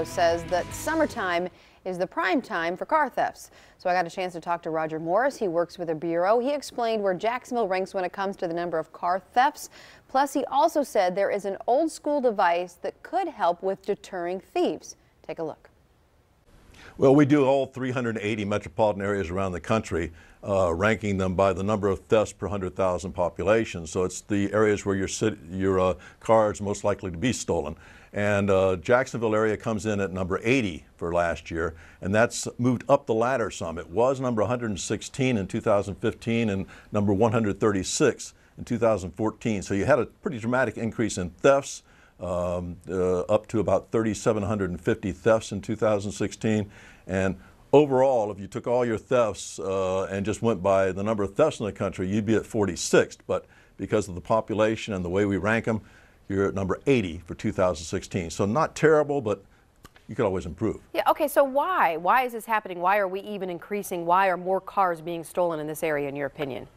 Says that summertime is the prime time for car thefts. So I got a chance to talk to Roger Morris. He works with the Bureau. He explained where Jacksonville ranks when it comes to the number of car thefts. Plus, he also said there is an old school device that could help with deterring thieves. Take a look. Well, we do all 380 metropolitan areas around the country, ranking them by the number of thefts per 100,000 population. So it's the areas where your car is most likely to be stolen. And Jacksonville area comes in at number 80 for last year, and that's moved up the ladder some. It was number 116 in 2015 and number 136 in 2014. So you had a pretty dramatic increase in thefts, up to about 3,750 thefts in 2016. And overall, if you took all your thefts and just went by the number of thefts in the country, you'd be at 46th. But because of the population and the way we rank them, you're at number 80 for 2016. So not terrible, but you could always improve. Yeah, okay, so why? Why is this happening? Why are we even increasing? Why are more cars being stolen in this area, in your opinion?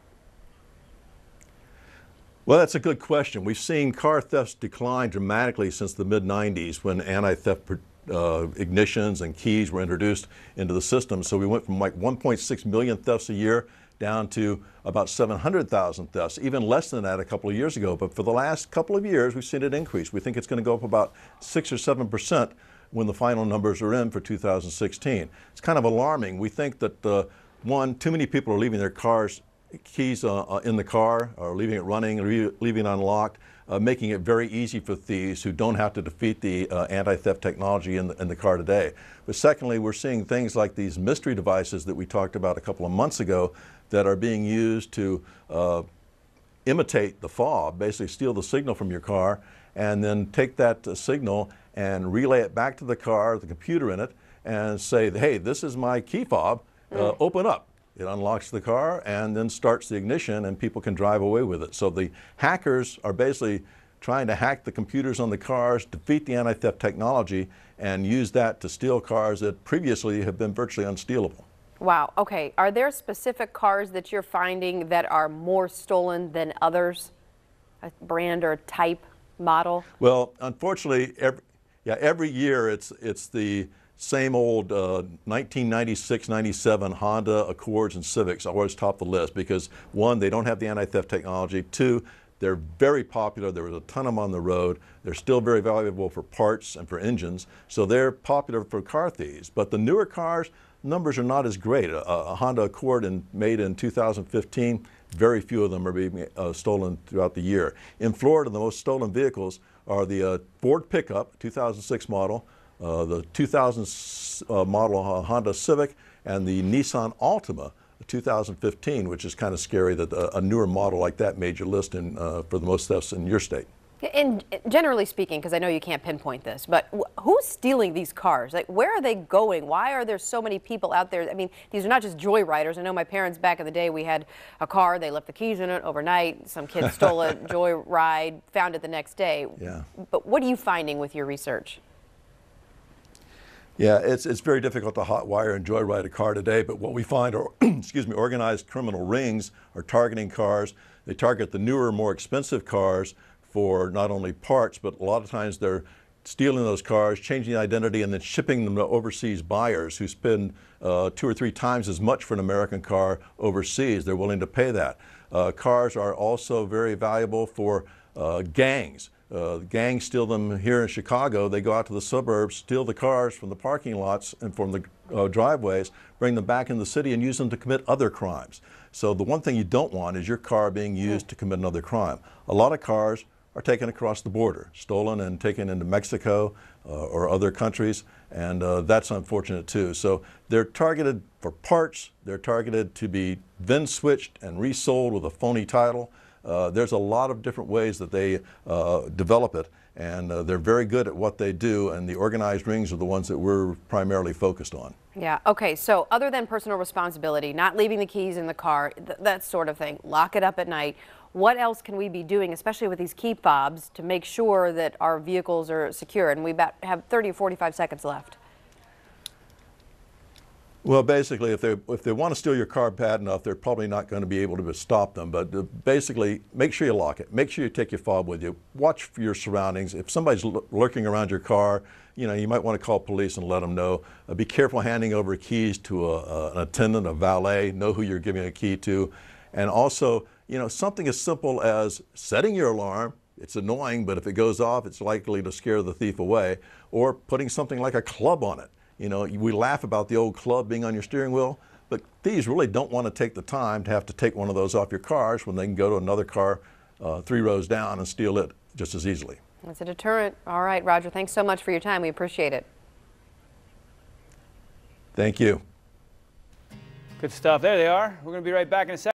Well, that's a good question. We've seen car thefts decline dramatically since the mid-90s when anti-theft ignitions and keys were introduced into the system. So we went from like 1.6 million thefts a year down to about 700,000 thefts, even less than that a couple of years ago. But for the last couple of years, we've seen it increase. We think it's going to go up about 6 or 7% when the final numbers are in for 2016. It's kind of alarming. We think that, one, too many people are leaving their keys in the car, or leaving it running, or leaving it unlocked, making it very easy for thieves who don't have to defeat the anti-theft technology in the car today. But secondly, we're seeing things like these mystery devices that we talked about a couple of months ago that are being used to imitate the fob, basically steal the signal from your car, and then take that signal and relay it back to the car, the computer in it, and say, hey, this is my key fob, open up. It unlocks the car and then starts the ignition, and people can drive away with it. So the hackers are basically trying to hack the computers on the cars, defeat the anti-theft technology, and use that to steal cars that previously have been virtually unstealable. Wow. Okay. Are there specific cars that you're finding that are more stolen than others? A brand or type, model? Well, unfortunately, every year it's the same old 1996, 97 Honda Accords and Civics always top the list because, one, they don't have the anti-theft technology. Two, they're very popular. There was a ton of them on the road. They're still very valuable for parts and for engines, so they're popular for car thieves. But the newer cars, numbers are not as great. A Honda Accord made in 2015, very few of them are being stolen throughout the year. In Florida, the most stolen vehicles are the Ford pickup, 2006 model, the 2000 model Honda Civic, and the Nissan Altima, 2015, which is kind of scary that a newer model like that made your list for the most thefts in your state. And generally speaking, because I know you can't pinpoint this, but who's stealing these cars? Like, where are they going? Why are there so many people out there? I mean, these are not just joyriders. I know my parents back in the day, we had a car, they left the keys in it overnight. Some kid stole a joyride, found it the next day. Yeah. But what are you finding with your research? Yeah, it's very difficult to hotwire and joyride a car today, but what we find are, excuse me, organized criminal rings are targeting cars. They target the newer, more expensive cars for not only parts, but a lot of times they're stealing those cars, changing the identity, and then shipping them to overseas buyers who spend 2 or 3 times as much for an American car overseas. They're willing to pay that. Cars are also very valuable for gangs. Gangs steal them here in Chicago. They go out to the suburbs, steal the cars from the parking lots and from the driveways, bring them back in the city and use them to commit other crimes. So the one thing you don't want is your car being used to commit another crime. A lot of cars are taken across the border, stolen and taken into Mexico or other countries, and that's unfortunate too. So they're targeted for parts, they're targeted to be VIN switched and resold with a phony title. There's a lot of different ways that they develop it, and they're very good at what they do, and the organized rings are the ones that we're primarily focused on. Yeah, okay, so other than personal responsibility, not leaving the keys in the car, that sort of thing, lock it up at night, what else can we be doing, especially with these key fobs, to make sure that our vehicles are secure? And we about have 30 or 45 seconds left. Well, basically, if they want to steal your car bad enough, they're probably not going to be able to stop them. But basically, make sure you lock it. Make sure you take your fob with you. Watch for your surroundings. If somebody's lurking around your car, you might want to call police and let them know. Be careful handing over keys to an attendant, a valet. Know who you're giving a key to. And also, something as simple as setting your alarm. It's annoying, but if it goes off, it's likely to scare the thief away. Or putting something like a club on it. We laugh about the old club being on your steering wheel, but thieves really don't want to take the time to have to take one of those off your cars when they can go to another car 3 rows down and steal it just as easily. It's a deterrent. All right, Roger, thanks so much for your time. We appreciate it. Thank you. Good stuff. There they are. We're going to be right back in a second.